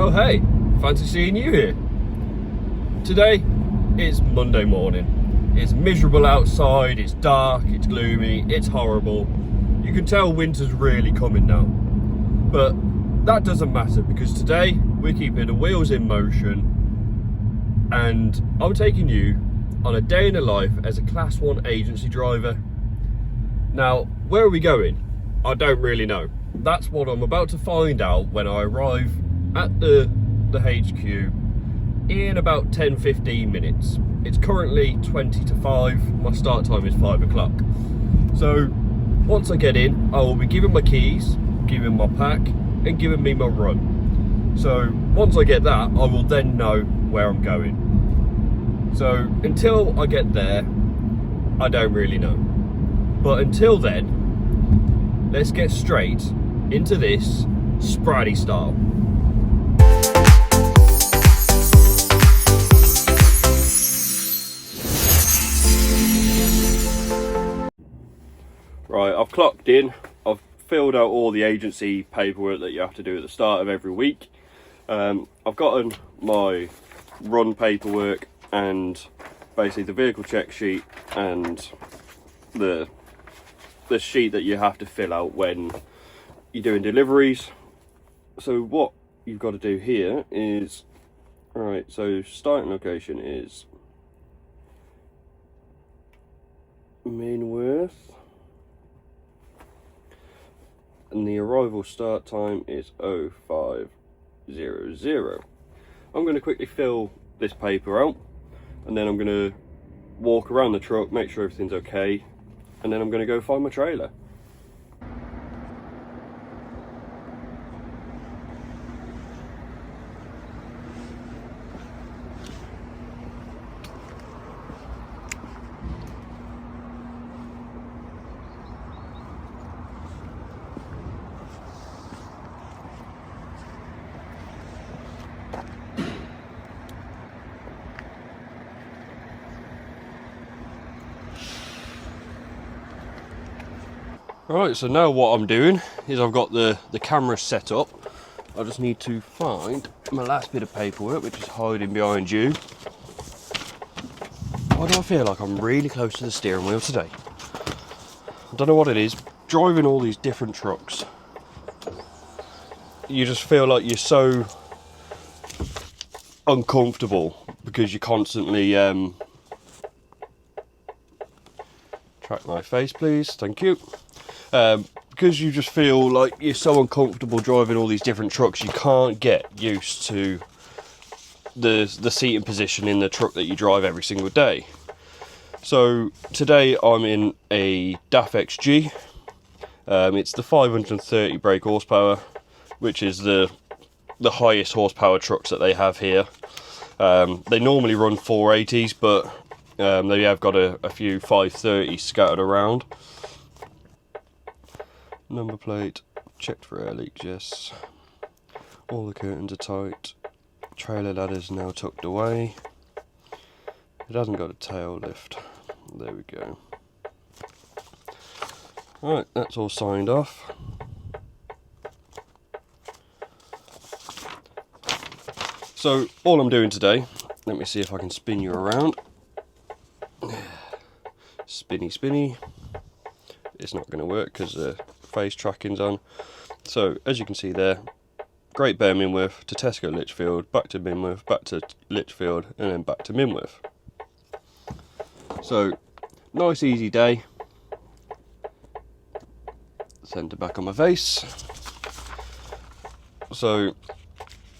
Oh hey, fancy seeing you here. Today is Monday morning. It's miserable outside, it's dark, it's gloomy, it's horrible. You can tell winter's really coming now. But that doesn't matter because today we're keeping the wheels in motion and I'm taking you on a day in the life as a Class 1 agency driver. Now, where are we going? I don't really know. That's what I'm about to find out when I arrive at the HQ in about 10-15 minutes. It's currently 20 to 5. My start time is 5 o'clock. So once I get in, I will be given my keys, given my pack, and given me my run. So once I get that, I will then know where I'm going. So until I get there, I don't really know. But until then, let's get straight into this Spratty style. Right, I've clocked in. I've filled out all the agency paperwork that you have to do at the start of every week. I've gotten my run paperwork and basically the vehicle check sheet and the sheet that you have to fill out when you're doing deliveries. So what you've got to do here is, right, so starting location is Minworth and the arrival start time is 0500. I'm going to quickly fill this paper out and then I'm going to walk around the truck, make sure everything's okay, and then I'm going to go find my trailer. Right, so now what I'm doing is I've got the camera set up. I just need to find my last bit of paperwork, which is hiding behind you. Why do I feel like I'm really close to the steering wheel today? I don't know what it is. Driving all these different trucks, you just feel like you're so uncomfortable because you're constantly... Track my face, please. Thank you. Because you just feel like you're so uncomfortable driving all these different trucks, you can't get used to the seating position in the truck that you drive every single day. So today I'm in a DAF XG. It's the 530 brake horsepower, which is the highest horsepower trucks that they have here. They normally run 480s, but they have got a few 530s scattered around. Number plate, checked for air leaks, yes. All the curtains are tight. Trailer ladder's now tucked away. It hasn't got a tail lift. There we go. Right, that's all signed off. So, all I'm doing today, let me see if I can spin you around. Spinny, spinny. It's not going to work because the face tracking's on. So as you can see there, Great Bear Minworth to Tesco Lichfield, back to Minworth, back to Lichfield, and then back to Minworth. So nice easy day. Centre back on my face. So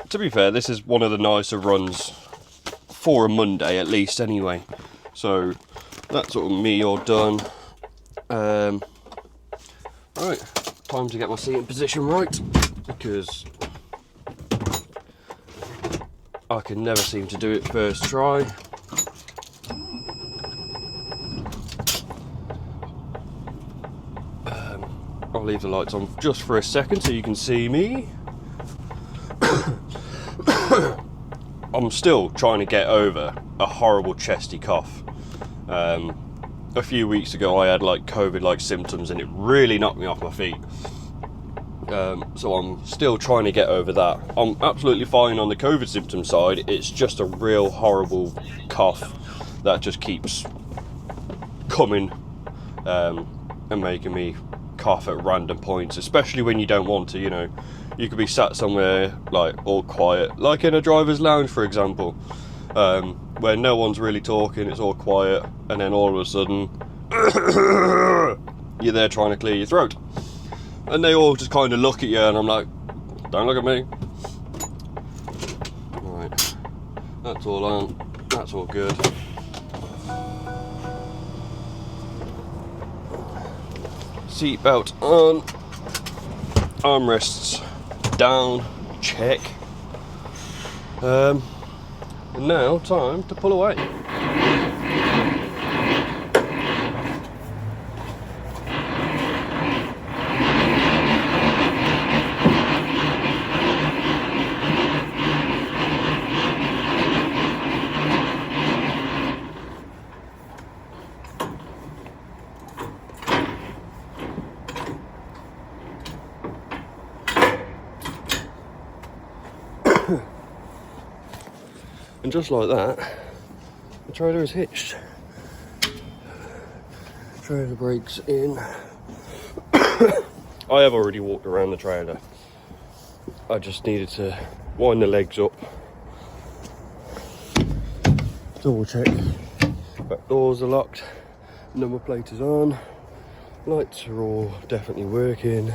to be fair, this is one of the nicer runs for a Monday at least anyway. So that's sort of me all done. Right, time to get my seating position right because I can never seem to do it first try. I'll leave the lights on just for a second so you can see me. I'm still trying to get over a horrible chesty cough. A few weeks ago I had like COVID-like symptoms and it really knocked me off my feet. So I'm still trying to get over that. I'm absolutely fine on the COVID symptom side. It's just a real horrible cough that just keeps coming and making me cough at random points, especially when you don't want to. You know, you could be sat somewhere like all quiet, like in a driver's lounge, for example, where no one's really talking, it's all quiet, and then all of a sudden you're there trying to clear your throat, and they all just kind of look at you, and I'm like, don't look at me. Right, that's all on, that's all good. Seatbelt on, armrests down, check. And now time to pull away. And just like that, the trailer is hitched. Trailer brakes in. I have already walked around the trailer. I just needed to wind the legs up. Double check. Back doors are locked. Number plate is on. Lights are all definitely working.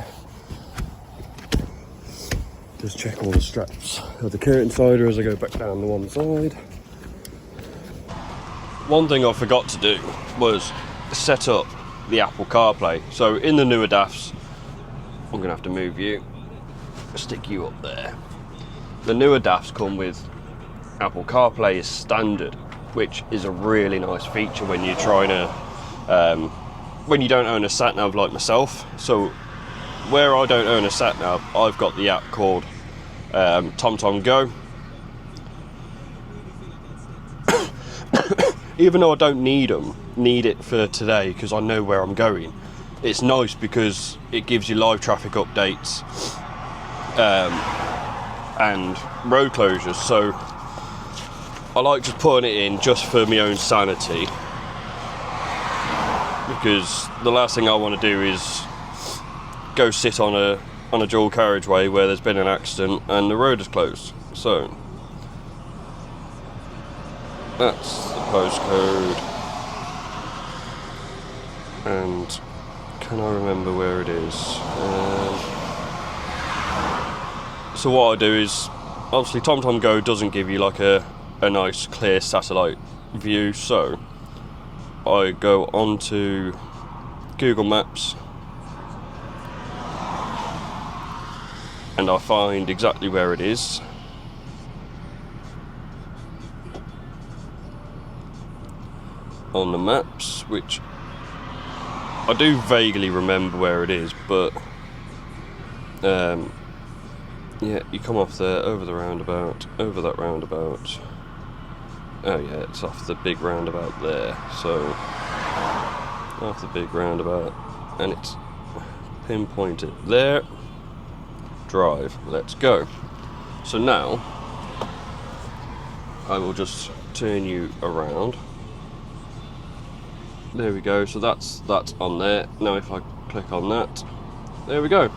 Just check all the straps of the curtain cider as I go back down the one side. One thing I forgot to do was set up the Apple CarPlay. So in the newer DAFs, I'm gonna have to move you, stick you up there. The newer DAFs come with Apple CarPlay as standard, which is a really nice feature when you're trying to, when you don't own a sat nav like myself. So where I don't own a sat nav, I've got the app called TomTom Go. Even though I don't need it for today because I know where I'm going, it's nice because it gives you live traffic updates and road closures. So I like just putting it in just for my own sanity, because the last thing I want to do is go sit on a dual carriageway where there's been an accident and the road is closed. So that's the postcode, and can I remember where it is? So what I do is, obviously TomTom Go doesn't give you like a nice clear satellite view, so I go onto Google Maps and I find exactly where it is. On the maps, which I do vaguely remember where it is, but yeah, you come off there, over the roundabout, over that roundabout. Oh yeah, it's off the big roundabout there. So off the big roundabout, and it's pinpointed there. Drive, let's go. So now I will just turn you around. There we go, so that's on there. Now if I click on that, there we go.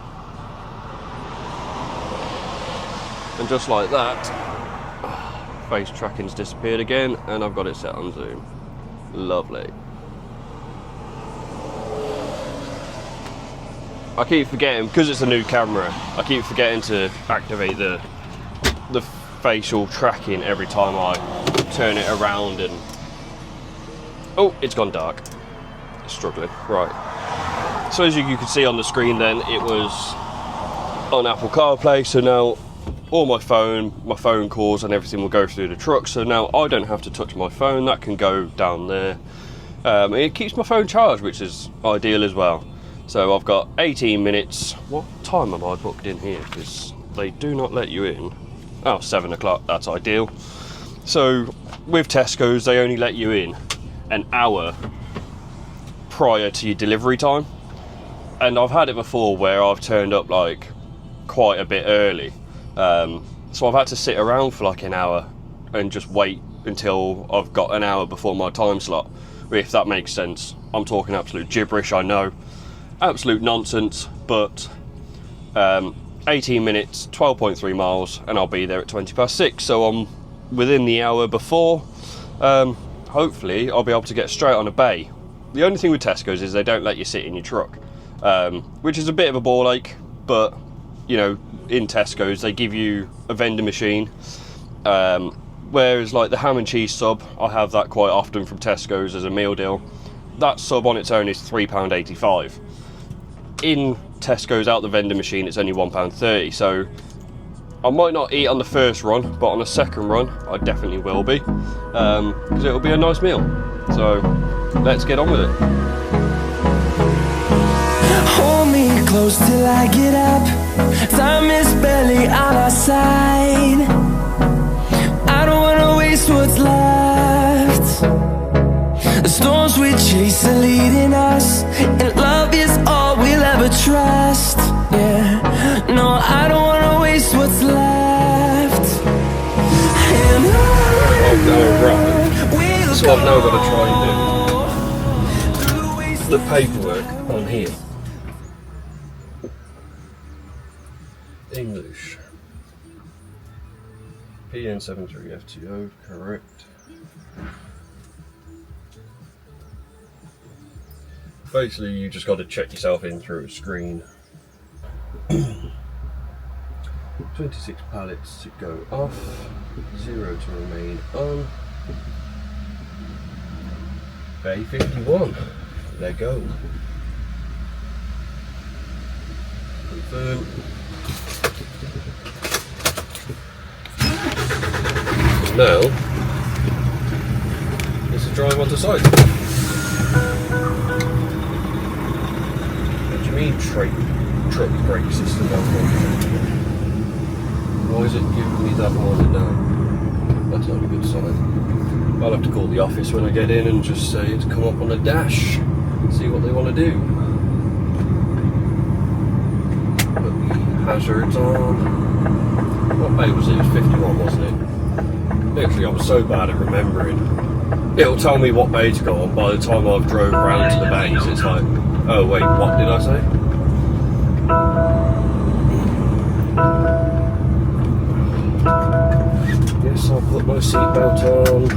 And just like that, face tracking's disappeared again, and I've got it set on zoom. Lovely. I keep forgetting, because it's a new camera, I keep forgetting to activate the facial tracking every time I turn it around, and oh, it's gone dark. It's struggling. Right. So as you can see on the screen then, it was on Apple CarPlay, so now all my phone calls and everything will go through the truck, so now I don't have to touch my phone, that can go down there. It keeps my phone charged, which is ideal as well. So I've got 18 minutes. What time am I booked in here? Because they do not let you in. Oh, 7 o'clock, that's ideal. So with Tesco's, they only let you in an hour prior to your delivery time. And I've had it before where I've turned up like quite a bit early, so I've had to sit around for like an hour and just wait until I've got an hour before my time slot, if that makes sense. I'm talking absolute gibberish, I know, absolute nonsense, but 18 minutes, 12.3 miles, and I'll be there at 6:20, so I'm within the hour before. Hopefully I'll be able to get straight on a bay. The only thing with Tesco's is they don't let you sit in your truck, which is a bit of a ball ache, but you know, in Tesco's they give you a vending machine, whereas like the ham and cheese sub, I have that quite often from Tesco's as a meal deal. That sub on its own is £3.85. In Tesco's out the vending machine it's only £1.30, so I might not eat on the first run, but on the second run I definitely will be, because it'll be a nice meal. So let's get on with it. Hold me close till I get up. Time is barely on our side. I don't wanna waste what's left. The storms we chase are leading us, and love is all we'll ever trust. Yeah, no, I don't wanna waste what's left. And right. So I've now got to try and do the paperwork on here. English. PN73FTO, correct. Basically, you just got to check yourself in through a screen. 26 pallets to go off, 0 to remain on. Bay 51, let go. Confirm. Now, it's a drive onto site. What do you mean truck brake system malfunction? Why is it giving me that warning now? That's not a good sign. I'll have to call the office when I get in and just say it's come up on the dash, see what they want to do. Put the hazards on. What bay was it? It was 51, wasn't it? Literally, I'm so bad at remembering. It'll tell me what bay to go on by the time I've drove around to the bays. It's like, oh wait, what did I say? Yes, I'll put my seatbelt on.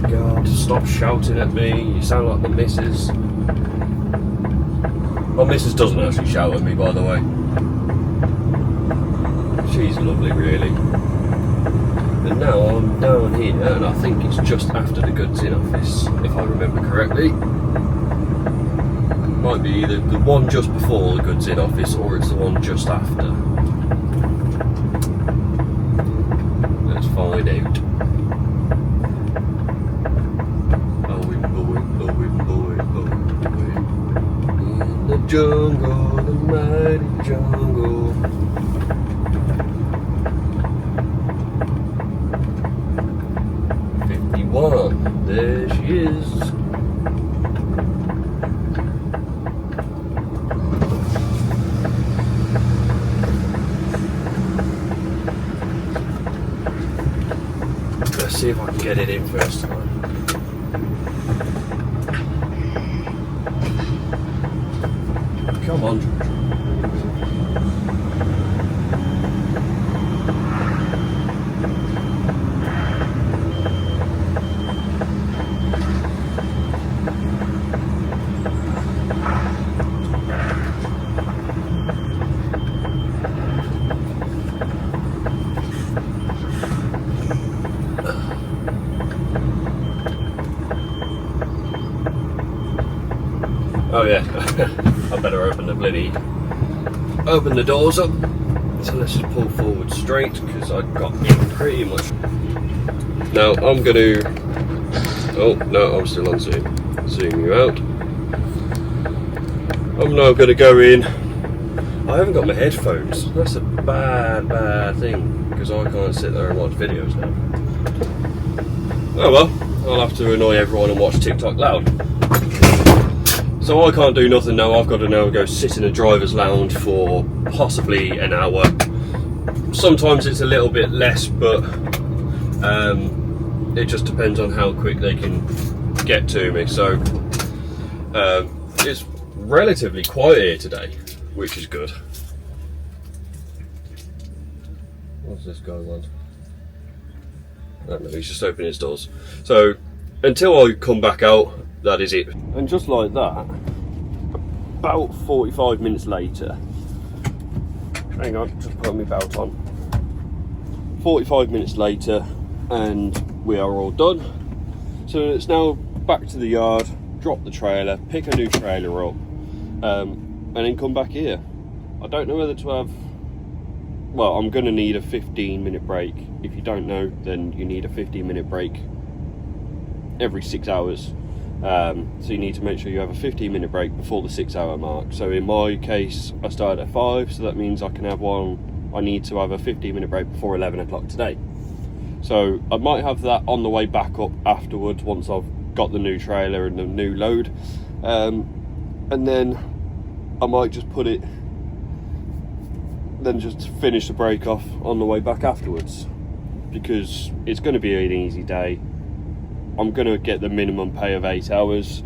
Oh, God, stop shouting at me. You sound like the missus. My missus doesn't actually shout at me, by the way. She's lovely, really. But now I'm down here, and I think it's just after the goods in office, if I remember correctly. Might be either the one just before the goods in office, or it's the one just after. Let's find out. In the jungle, the mighty jungle. There she is. Let's see if I can get it in first time. Come on. Oh yeah, I better open the doors up. So let's just pull forward straight, because I got pretty much. Now I'm gonna, oh no, I'm still on Zoom. Zoom you out. I'm now gonna go in. I haven't got my headphones. That's a bad thing, because I can't sit there and watch videos now. Oh well, I'll have to annoy everyone and watch TikTok loud. So I can't do nothing now. I've got to now go sit in a driver's lounge for possibly an hour. Sometimes it's a little bit less, but it just depends on how quick they can get to me. So it's relatively quiet here today, which is good. What's this guy want? I don't know, he's just opening his doors. So until I come back out, that is it. And just like that, about 45 minutes later, hang on, just put my belt on. 45 minutes later, and we are all done. So it's now back to the yard, drop the trailer, pick a new trailer up, and then come back here. I don't know whether to have, well, I'm going to need a 15-minute break. If you don't know, then you need a 15-minute break every 6 hours. So you need to make sure you have a 15-minute break before the 6-hour mark. So in my case, I started at 5, so that means I can have one. I need to have a 15-minute break before 11 o'clock today. So I might have that on the way back up afterwards once I've got the new trailer and the new load. And then I might just put it, then just finish the break off on the way back afterwards, because it's going to be an easy day. I'm going to get the minimum pay of 8 hours.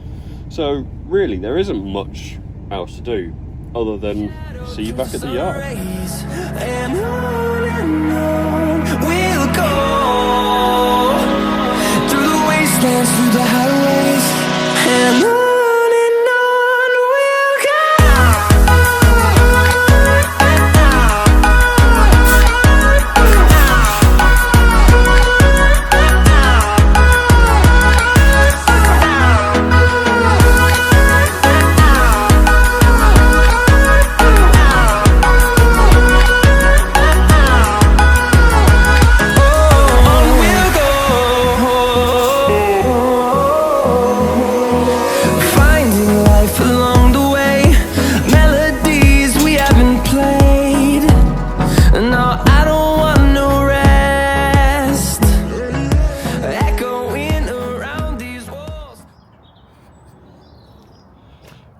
So really there isn't much else to do other than see you back at the yard. And on we'll go, through the wastelands, through the highways, and on we'll go.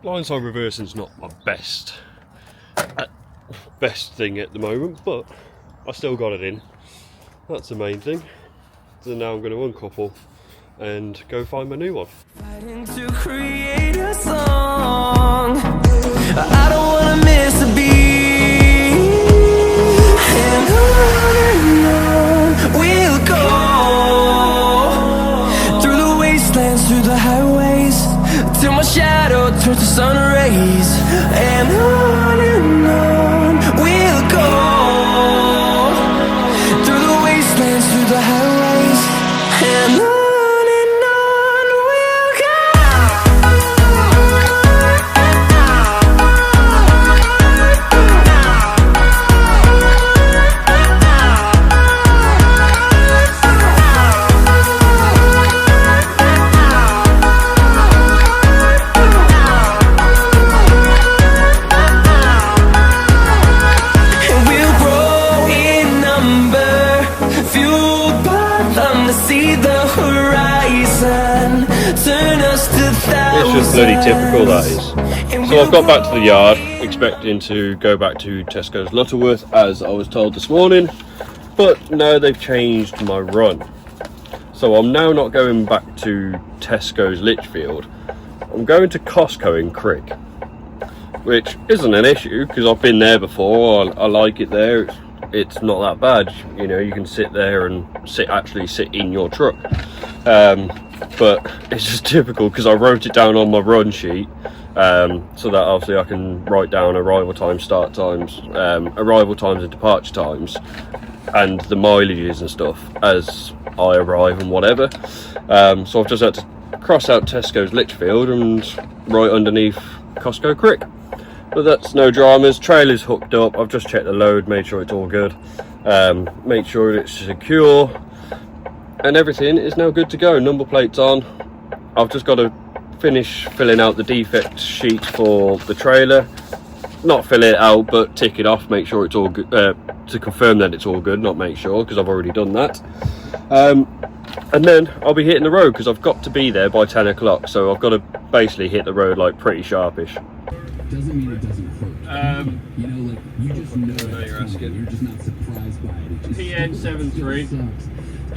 Blindside reversing's not my best thing at the moment, but I still got it in. That's the main thing. So now I'm going to uncouple and go find my new one. Fighting to create a song. I don't want to miss a beat. And on we'll go, through the wastelands, through the highways, till my shadow turns to sun rays. And on we'll go, through the wastelands, through the highways, and on we'll go. It's just bloody typical, that is. So I've got back to the yard, expecting to go back to Tesco's Lutterworth as I was told this morning, but no, they've changed my run. So I'm now not going back to Tesco's Lichfield, I'm going to Costco in Crick, which isn't an issue because I've been there before. I like it there. It's not that bad, you know, you can sit there and actually sit in your truck. But it's just typical because I wrote it down on my run sheet, so that obviously I can write down arrival times, start times, arrival times and departure times, and the mileages and stuff as I arrive and whatever. So I've just had to cross out Tesco's Lichfield and right underneath Costco Crick. But that's no dramas. Trailer's hooked up. I've just checked the load, made sure it's all good, made sure it's secure, and everything is now good to go. Number plate's on. I've just got to finish filling out the defect sheet for the trailer. Not fill it out, but tick it off, make sure it's all good, to confirm that it's all good, not make sure, because I've already done that. And then I'll be hitting the road because I've got to be there by 10 o'clock. So I've got to basically hit the road like pretty sharpish. Doesn't mean it doesn't hurt. You know, like, you just know it's you're asking. You're just not surprised by it. It just PN73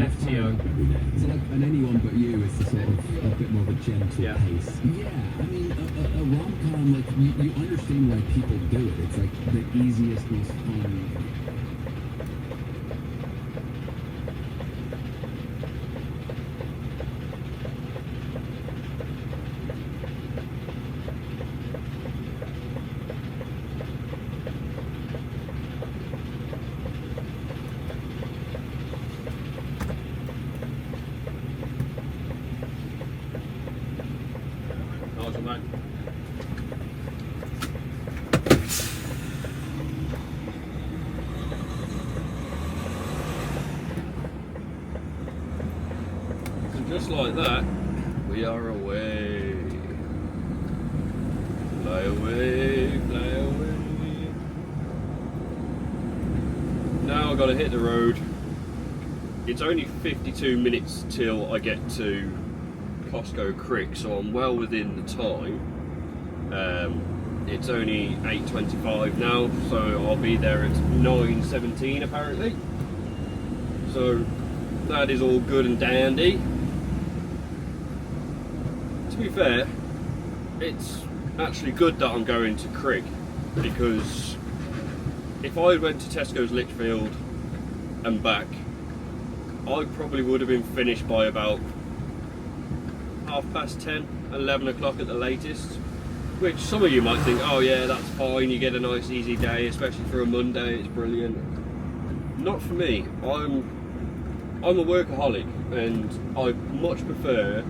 FTO. So like, and anyone but you is the sort of a bit more of a gentle pace. Yeah, I mean, a rom-com, like, you understand why people do it. It's like the easiest, most fun. Just like that, we are away. Fly away, fly away. Now I've got to hit the road. It's only 52 minutes till I get to Costco Crick, so I'm well within the time. It's only 8:25 now, so I'll be there at 9:17 apparently. So that is all good and dandy. To be fair, it's actually good that I'm going to Crick, because if I went to Tesco's Lichfield and back, I probably would have been finished by about 10:30, 11 o'clock at the latest. Which some of you might think, oh yeah, that's fine, you get a nice easy day, especially for a Monday, it's brilliant. Not for me. I'm a workaholic, and I much prefer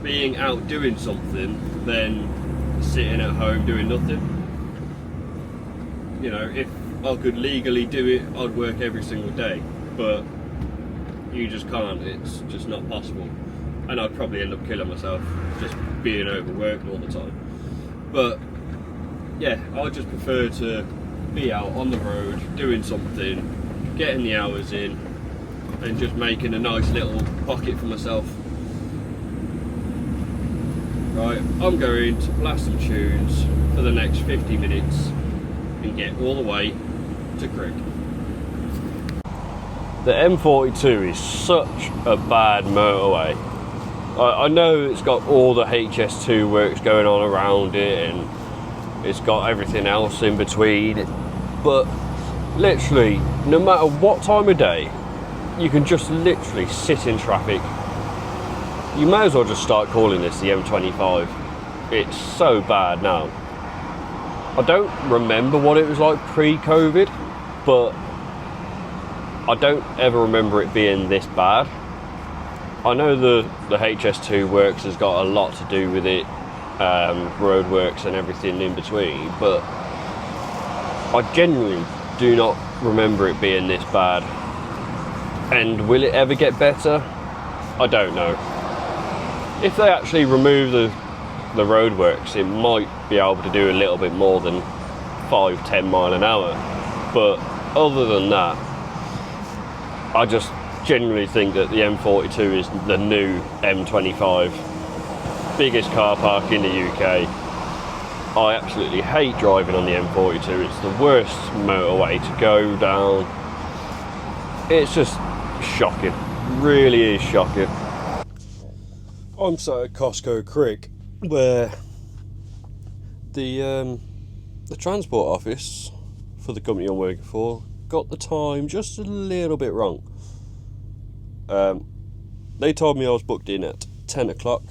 being out doing something than sitting at home doing nothing. You know, if I could legally do it, I'd work every single day, but you just can't, it's just not possible. And I'd probably end up killing myself just being overworked all the time. But yeah, I just prefer to be out on the road doing something, getting the hours in, and just making a nice little pocket for myself. Right, I'm going to blast some tunes for the next 50 minutes and get all the way to Crick. The M42 is such a bad motorway. I know it's got all the HS2 works going on around it, and it's got everything else in between, but literally, no matter what time of day, you can just literally sit in traffic. You may as well just start calling this the M25. It's so bad now. I don't remember what it was like pre-COVID, but I don't ever remember it being this bad. I know the HS2 works has got a lot to do with it, roadworks and everything in between, but I genuinely do not remember it being this bad. And will it ever get better? I don't know. If they actually remove the roadworks, it might be able to do a little bit more than 5-10 mile an hour. But other than that, I just genuinely think that the M42 is the new M25. Biggest car park in the UK. I absolutely hate driving on the M42. It's the worst motorway to go down. It's just shocking. Really is shocking. I'm sat at Costco Crick, where the transport office for the company I'm working for got the time just a little bit wrong. They told me I was booked in at 10 o'clock,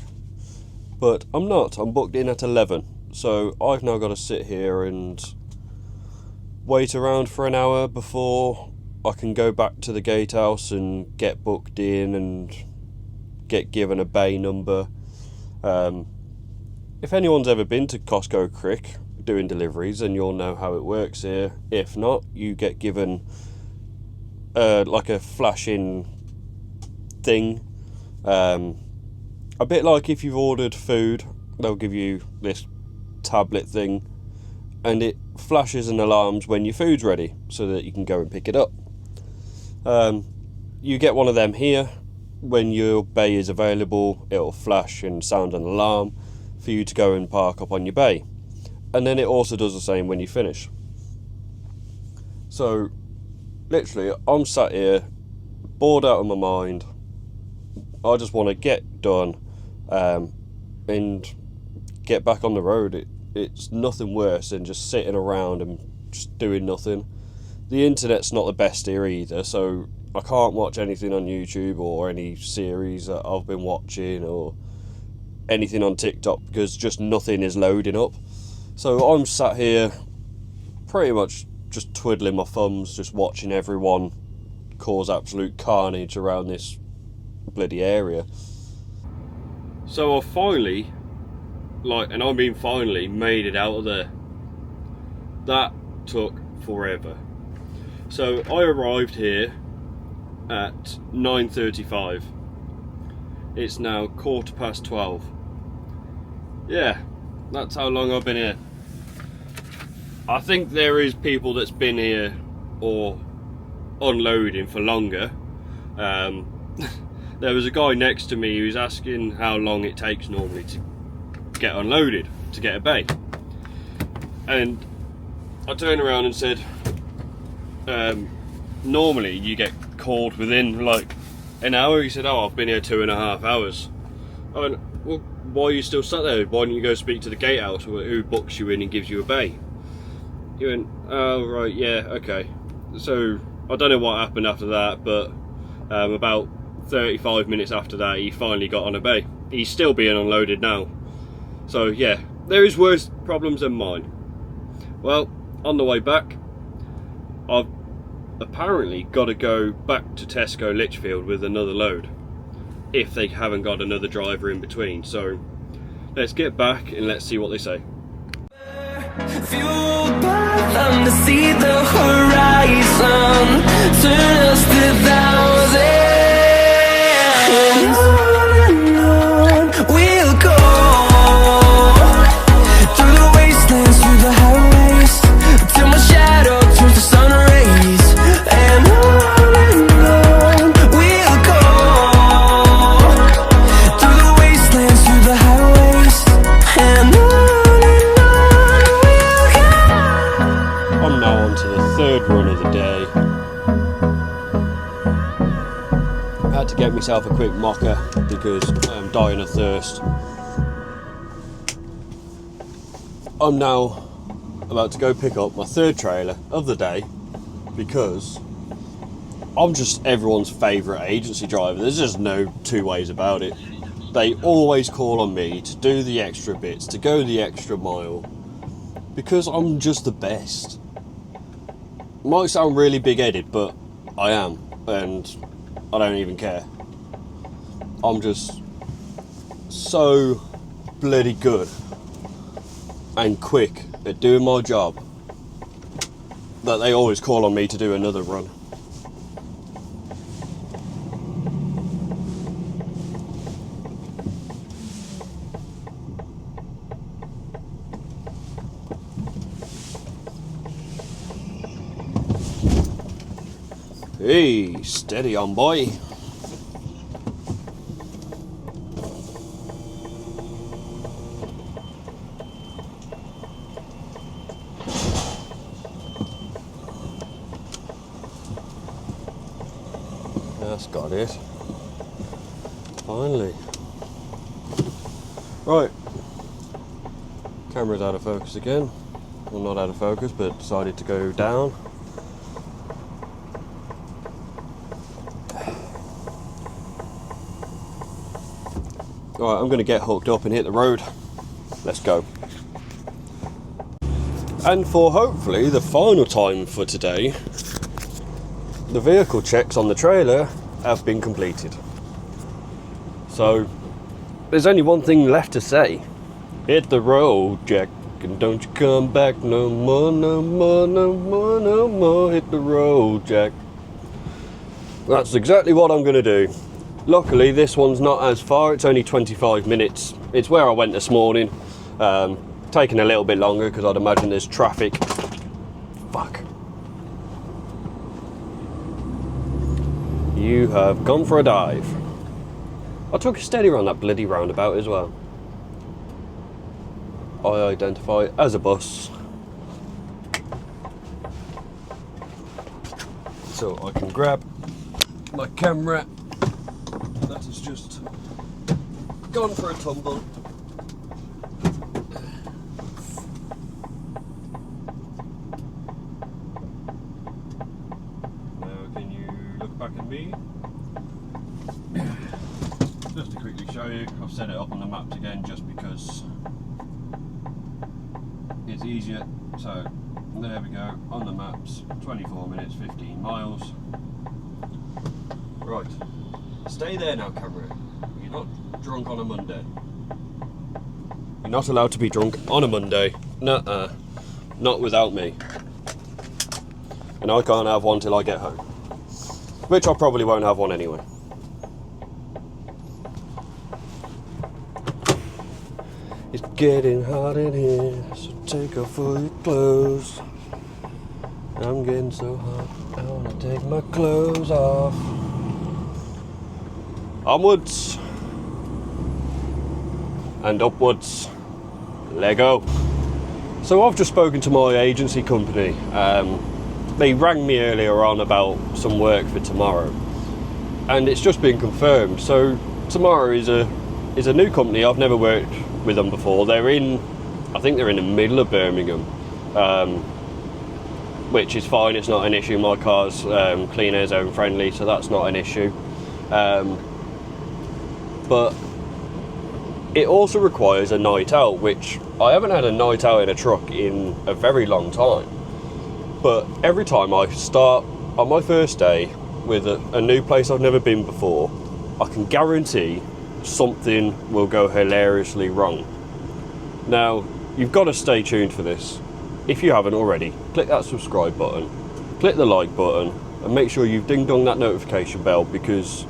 but I'm not. I'm booked in at 11, so I've now got to sit here and wait around for an hour before I can go back to the gatehouse and get booked in and get given a bay number. If anyone's ever been to Costco Crick doing deliveries, then you'll know how it works here. If not, you get given like a flashing thing, a bit like if you've ordered food, they'll give you this tablet thing, and it flashes and alarms when your food's ready so that you can go and pick it up. You get one of them here, when your bay is available, it'll flash and sound an alarm for you to go and park up on your bay. And then it also does the same when you finish. So literally, I'm sat here bored out of my mind. I just want to get done and get back on the road. It's nothing worse than just sitting around and just doing nothing. The internet's not the best here either, so I can't watch anything on YouTube or any series that I've been watching or anything on TikTok because just nothing is loading up. So I'm sat here pretty much just twiddling my thumbs, just watching everyone cause absolute carnage around this bloody area. So I finally, and I mean finally, made it out of there. That took forever. So I arrived here at 9:35. It's now 12:15. Yeah, that's how long I've been here. I think there is people that's been here or unloading for longer. There was a guy next to me who was asking how long it takes normally to get unloaded, to get a bay. And I turned around and said, normally you get called within like an hour. He said, oh, I've been here 2.5 hours. I went, well, why are you still sat there? Why don't you go speak to the gatehouse who books you in and gives you a bay? He went, oh, right, yeah, okay. So I don't know what happened after that, but about 35 minutes after that, he finally got on a bay. He's still being unloaded now. So yeah, there is worse problems than mine. Well, on the way back, I've apparently got to go back to Tesco Lichfield with another load if they haven't got another driver in between. So let's get back and let's see what they say. Fueled by them to see the horizon, turn us to thousands. And on we'll go, through the wastelands, through the highways, till my shadow turns to sun rays. And on we'll go, through the wastelands, through the highways. And on we'll go. I'm now on to the third run of the day. I had to get myself a quick mocha because I'm dying of thirst. I'm now about to go pick up my third trailer of the day because I'm just everyone's favourite agency driver. There's just no two ways about it. They always call on me to do the extra bits, to go the extra mile, because I'm just the best. Might sound really big-headed, but I am, and I don't even care. I'm just so bloody good and quick at doing my job that they always call on me to do another run. Hey, steady on, boy. That's got it. Finally. Right. Camera's out of focus again. Well, not out of focus, but decided to go down. Alright, I'm going to get hooked up and hit the road. Let's go. And for hopefully the final time for today, the vehicle checks on the trailer have been completed. So there's only one thing left to say. Hit the road, Jack, and don't you come back no more, no more, no more, no more. Hit the road, Jack. That's exactly what I'm going to do. Luckily, this one's not as far. It's only 25 minutes. It's where I went this morning. Taking a little bit longer because I'd imagine there's traffic. Fuck. You have gone for a dive. I took a steadier on that bloody roundabout as well. I identify as a bus. So I can grab my camera that has just gone for a tumble. Now can you look back at me? Just to quickly show you, I've set it up on the maps again just because it's easier. So there we go, on the maps, 24 minutes, 15 miles. Right, stay there now, camera. You're not drunk on a Monday. You're not allowed to be drunk on a Monday. Nuh-uh. Not without me. And I can't have one till I get home. Which I probably won't have one anyway. It's getting hot in here, so take off all your clothes. I'm getting so hot, I wanna take my clothes off. Onwards and upwards. Lego. So I've just spoken to my agency company. They rang me earlier on about some work for tomorrow, and it's just been confirmed. So tomorrow is a new company. I've never worked with them before. I think they're in the middle of Birmingham, which is fine. It's not an issue. My car's clean air zone friendly, so that's not an issue. But it also requires a night out, which I haven't had a night out in a truck in a very long time. But every time I start on my first day with a new place I've never been before, I can guarantee something will go hilariously wrong. Now, you've got to stay tuned for this. If you haven't already, click that subscribe button, click the like button, and make sure you've ding-dong that notification bell, because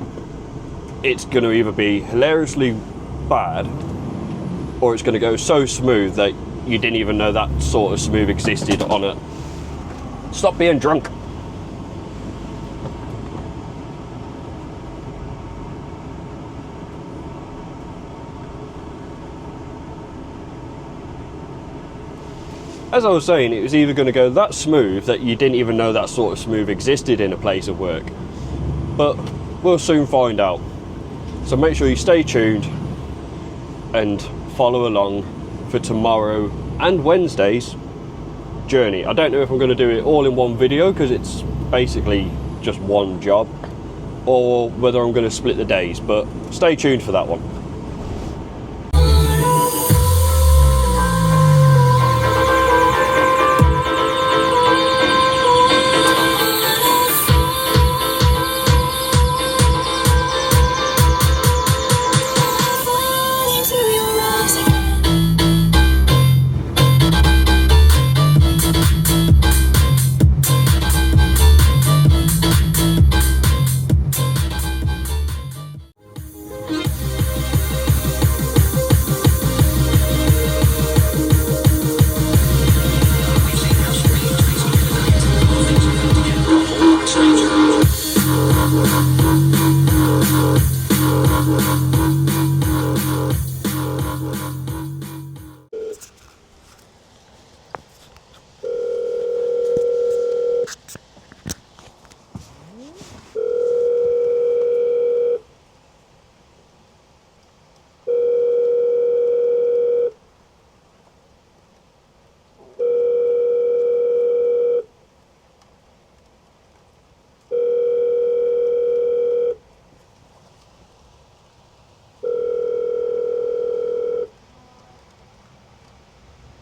it's going to either be hilariously bad or it's going to go so smooth that you didn't even know that sort of smooth existed on it. Stop being drunk. As I was saying, it was either going to go that smooth that you didn't even know that sort of smooth existed in a place of work. But we'll soon find out. So make sure you stay tuned and follow along for tomorrow and Wednesday's journey. I don't know if I'm going to do it all in one video because it's basically just one job, or whether I'm going to split the days, but stay tuned for that one.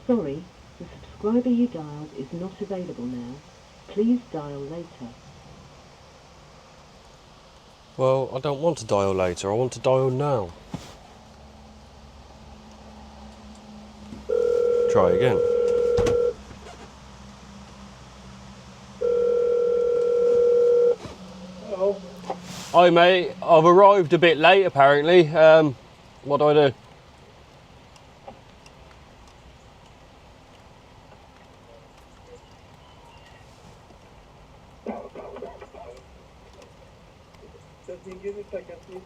Sorry, the subscriber you dialed is not available now. Please dial later. Well, I don't want to dial later, I want to dial now. Try again. Hello. Hi mate, I've arrived a bit late apparently. What do I do? Just give me a second, please.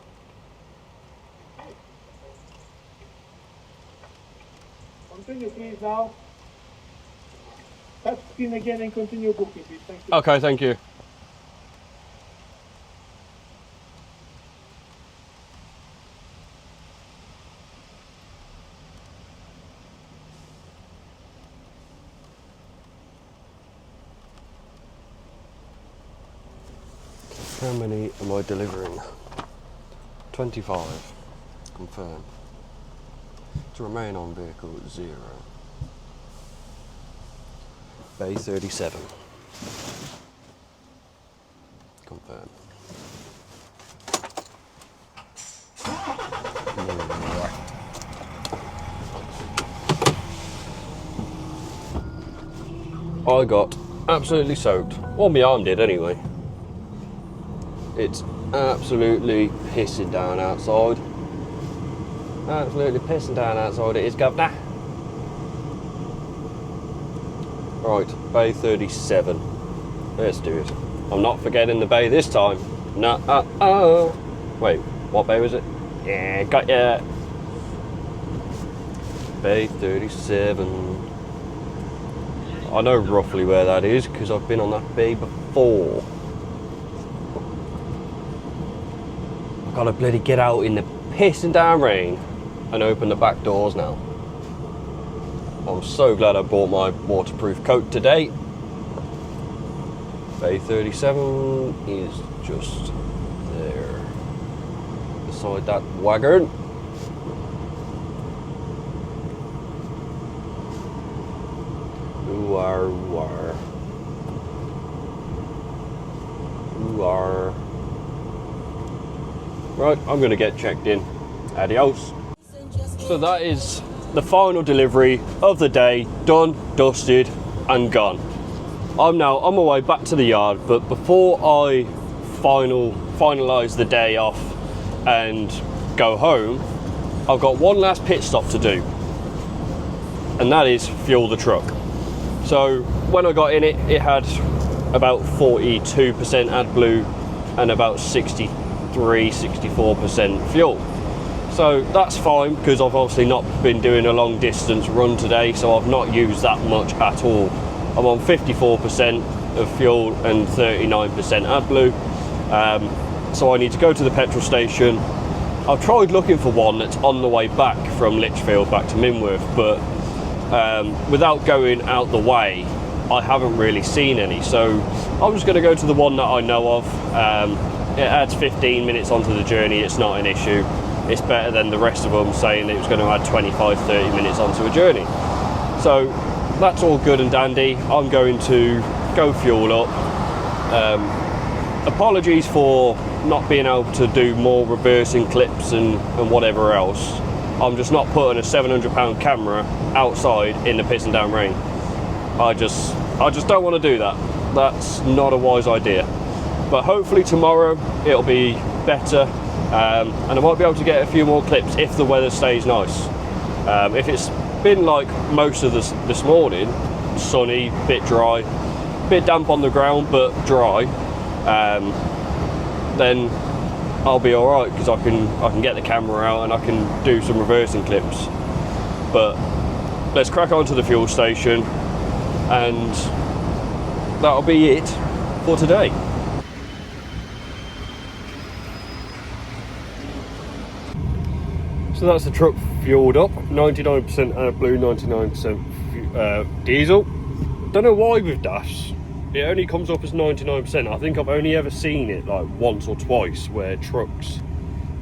Continue, please, now. Touch screen again and continue booking, please. Thank you. Okay, thank you. How many am I delivering? 25. Confirm. To remain on vehicle 0. Bay 37. Confirm. I got absolutely soaked. Well, my arm did anyway. It's absolutely pissing down outside. Absolutely pissing down outside it is, governor. Right, bay 37. Let's do it. I'm not forgetting the bay this time. No, wait, what bay was it? Yeah, got ya. Bay 37. I know roughly where that is because I've been on that bay before. I've got to bloody get out in the pissing down rain and open the back doors now. I'm so glad I bought my waterproof coat today. Bay 37 is just there beside that wagon. Ooh, right, I'm going to get checked in. Adios. So that is the final delivery of the day, done, dusted and gone. I'm now on my way back to the yard, but before I finalise the day off and go home, I've got one last pit stop to do, and that is fuel the truck. So when I got in it, it had about 42% AdBlue and about 63-64% fuel. So that's fine because I've obviously not been doing a long distance run today, so I've not used that much at all. I'm on 54% of fuel and 39% AdBlue. So I need to go to the petrol station. I've tried looking for one that's on the way back from Lichfield back to Minworth, but without going out the way, I haven't really seen any. So I'm just going to go to the one that I know of. It adds 15 minutes onto the journey, it's not an issue. It's better than the rest of them saying it was going to add 25-30 minutes onto a journey. So that's all good and dandy. I'm going to go fuel up. Apologies for not being able to do more reversing clips and whatever else. I'm just not putting a £700 camera outside in the pissing down rain. I just don't want to do that. That's not a wise idea. But hopefully tomorrow it'll be better, and I might be able to get a few more clips if the weather stays nice. If it's been like most of this morning, sunny, bit dry, bit damp on the ground but dry, then I'll be all right because I can get the camera out and I can do some reversing clips. But let's crack on to the fuel station, and that'll be it for today. So that's the truck fueled up, 99% AdBlue, 99% diesel. Don't know why with DAFs, it only comes up as 99%. I think I've only ever seen it like once or twice where trucks,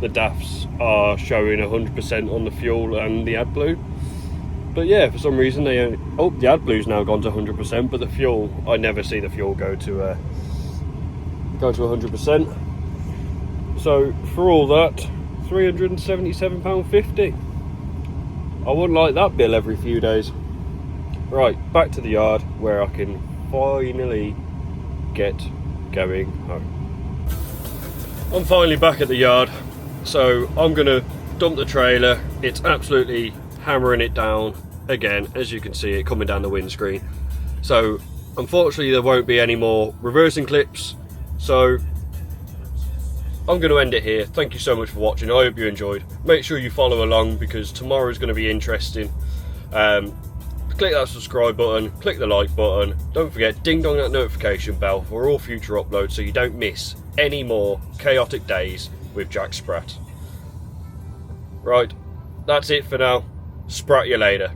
the DAFs are showing 100% on the fuel and the AdBlue. But yeah, for some reason they only, oh, the AdBlue's now gone to 100%, but the fuel, I never see the fuel go to 100%. So for all that, £377.50. I wouldn't like that bill every few days. Right, back to the yard where I can finally get going home. I'm finally back at the yard, so I'm gonna dump the trailer. It's absolutely hammering it down again, as you can see it coming down the windscreen. So unfortunately there won't be any more reversing clips, so I'm going to end it here. Thank you so much for watching. I hope you enjoyed. Make sure you follow along because tomorrow is going to be interesting. Click that subscribe button, click the like button. Don't forget, ding dong that notification bell for all future uploads so you don't miss any more chaotic days with Jack Spratt. Right, that's it for now. Sprat you later.